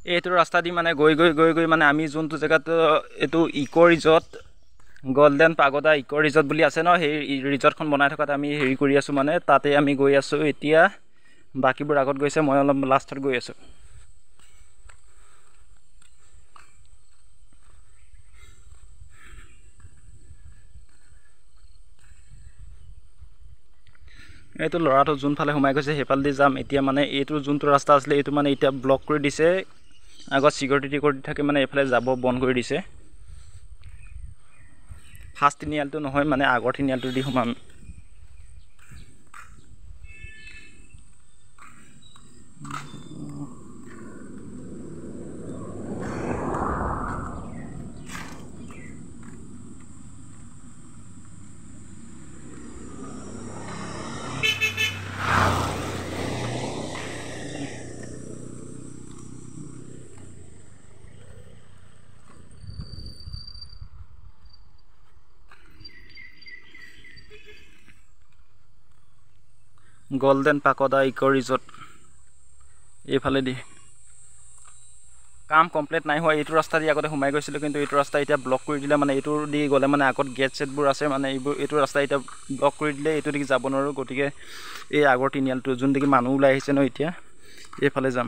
এইটো ৰাস্তা দি মানে গৈ মানে আমি যোনটো জেগাত এইটো eco resort golden pagoda eco resort বুলি আছে ন, সেই ৰিজৰ্টখন বনাই থকাত আমি হেৰি কৰি আছোঁ, মানে তাতে আমি গৈ আছোঁ এতিয়া। বাকীবোৰ আগত গৈছে, মই অলপ লাষ্টত গৈ আছোঁ। এইটো ল'ৰাটো যোনফালে সোমাই গৈছে সেইফালেদি যাম এতিয়া। মানে এইটো যোনটো ৰাস্তা আছিলে এইটো মানে এতিয়া ব্লক কৰি দিছে। আগত চিকিউৰিটি থাকে, মানে এইফালে যাব বন্ধ কৰি দিছে। ফাৰ্ষ্ট তিনিআলিটো নহয়, মানে আগৰ তিনিআলিটো দি সোমাম। গোল্ডেন পাগোডা ইকো ৰিজৰ্ট এইফালেদি কাম কমপ্লিট নাই হোৱা। এইটো ৰাস্তা দি আগতে সোমাই গৈছিলোঁ, কিন্তু এইটো ৰাস্তা এতিয়া ব্লক কৰি দিলে। মানে এইটো দি গ'লে মানে আগত গেট চেটবোৰ আছে, মানে এইটো ৰাস্তা এতিয়া ব্লক কৰি দিলে। এইটো দিগি যাব নোৱাৰোঁ, গতিকে এই আগৰ তিনিআলিটো যোনদিগি মানুহ ওলাই আহিছে ন এতিয়া এইফালে যাম।